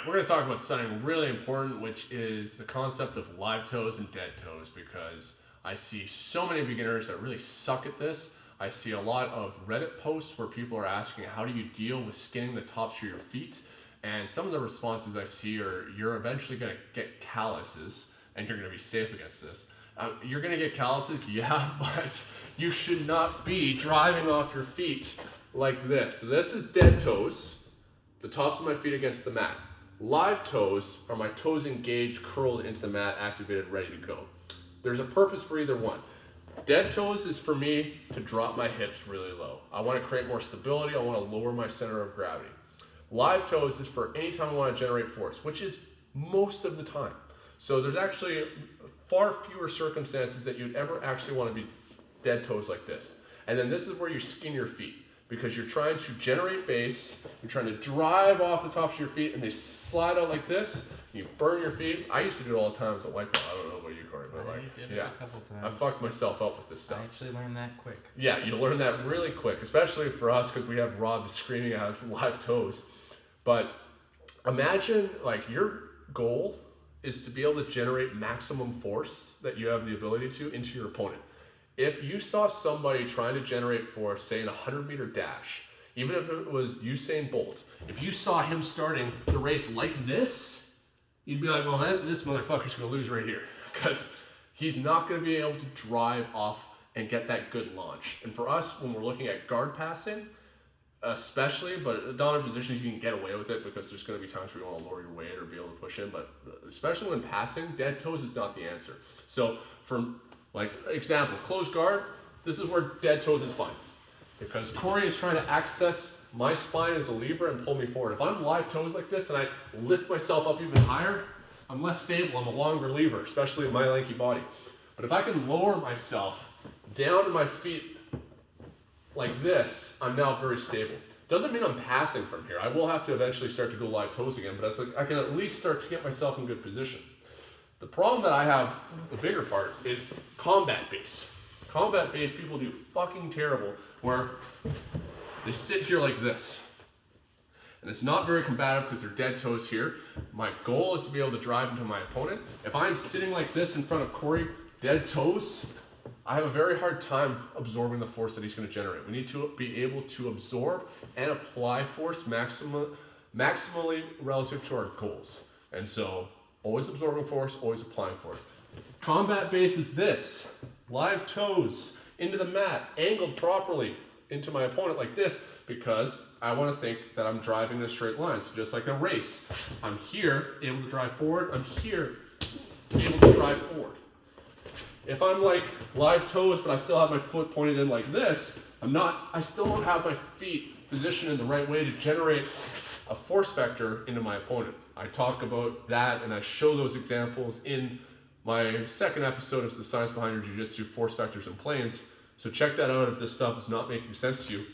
we're going to talk about something really important, which is the concept of live toes and dead toes, because I see so many beginners that really suck at this. I see a lot of Reddit posts where people are asking, how do you deal with skinning the tops of your feet? And some of the responses I see are, you're eventually going to get calluses, and you're going to be safe against this. You're going to get calluses, yeah, but you should not be driving off your feet like this. So this is dead toes, the tops of my feet against the mat. Live toes are my toes engaged, curled into the mat, activated, ready to go. There's a purpose for either one. Dead toes is for me to drop my hips really low. I want to create more stability. I want to lower my center of gravity. Live toes is for any time I want to generate force, which is most of the time. So there's actually far fewer circumstances that you'd ever actually want to be dead toes like this. And then this is where you skin your feet, because you're trying to generate base, you're trying to drive off the tops of your feet, and they slide out like this, and you burn your feet. I used to do it all the time as a white belt. I don't know about you, Corey, but did it a couple times. I fucked myself up with this stuff. I actually learned that quick. Yeah, you learn that really quick, especially for us because we have Rob screaming at us live toes. But imagine like your goal is to be able to generate maximum force that you have the ability to into your opponent. If you saw somebody trying to generate force, say in a 100-meter dash, even if it was Usain Bolt, if you saw him starting the race like this, you'd be like, well, this motherfucker's going to lose right here, because he's not going to be able to drive off and get that good launch. And for us, when we're looking at guard passing, especially, but dominant positions, you can get away with it because there's going to be times where you want to lower your weight or be able to push in, but especially when passing, dead toes is not the answer. So from, like, example, closed guard, this is where dead toes is fine, because Corey is trying to access my spine as a lever and pull me forward. If I'm live toes like this and I lift myself up even higher, I'm less stable, I'm a longer lever, especially in my lanky body. But if I can lower myself down to my feet like this, I'm now very stable. Doesn't mean I'm passing from here. I will have to eventually start to go live toes again, but it's like I can at least start to get myself in good position. The problem that I have, the bigger part, is combat base. Combat base people do fucking terrible, where they sit here like this. And it's not very combative because they're dead toes here. My goal is to be able to drive into my opponent. If I'm sitting like this in front of Corey, dead toes, I have a very hard time absorbing the force that he's going to generate. We need to be able to absorb and apply force maximally relative to our goals. And so, always absorbing force, always applying force. Combat base is this. Live toes into the mat, angled properly into my opponent like this, because I want to think that I'm driving in a straight line. So just like a race, I'm here, able to drive forward. I'm here, able to drive forward. If I'm like live toes, but I still have my foot pointed in like this, I still don't have my feet positioned in the right way to generate a force vector into my opponent. I talk about that and I show those examples in my second episode of The Science Behind Your Jiu-Jitsu, Force Vectors and Planes. So check that out if this stuff is not making sense to you.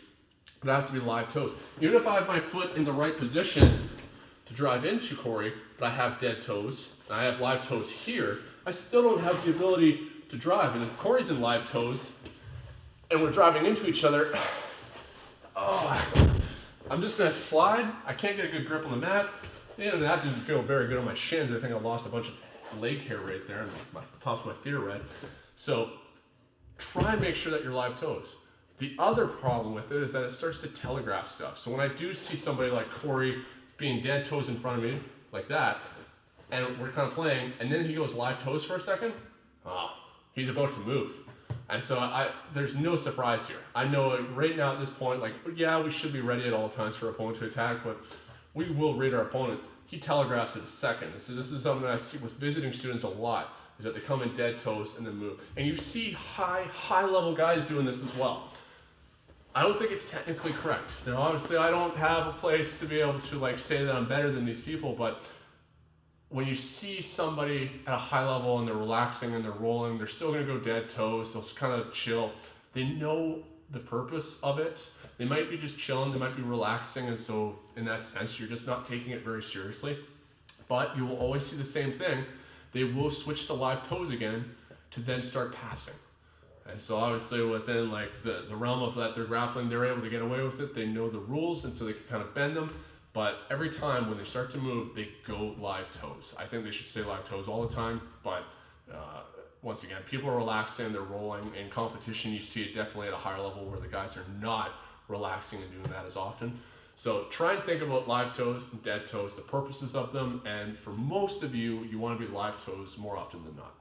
It has to be live toes. Even if I have my foot in the right position to drive into Corey, but I have dead toes, and I have live toes here, I still don't have the ability to drive. And if Corey's in live toes, and we're driving into each other, I'm just gonna slide. I can't get a good grip on the mat. And that didn't feel very good on my shins. I think I lost a bunch of leg hair right there, and my tops of my feet are red. So try and make sure that you're live toes. The other problem with it is that it starts to telegraph stuff. So when I do see somebody like Corey being dead toes in front of me, like that, and we're kind of playing, and then he goes live toes for a second, he's about to move. And so there's no surprise here. I know right now at this point, like, yeah, we should be ready at all times for our opponent to attack, but we will read our opponent. He telegraphs it a second. So this is something that I see with visiting students a lot, is that they come in dead toes and then move. And you see high level guys doing this as well. I don't think it's technically correct. Now, obviously, I don't have a place to be able to like say that I'm better than these people, but when you see somebody at a high level and they're relaxing and they're rolling, they're still gonna go dead toes, they'll kind of chill. They know the purpose of it. They might be just chilling, they might be relaxing, and so in that sense, you're just not taking it very seriously. But you will always see the same thing. They will switch to live toes again to then start passing. And so obviously within like the realm of that they're grappling, they're able to get away with it. They know the rules, and so they can kind of bend them. But every time when they start to move, they go live toes. I think they should stay live toes all the time, but once again, people are relaxing, they're rolling. In competition, you see it definitely at a higher level where the guys are not relaxing and doing that as often. So try and think about live toes and dead toes, the purposes of them, and for most of you, you want to be live toes more often than not.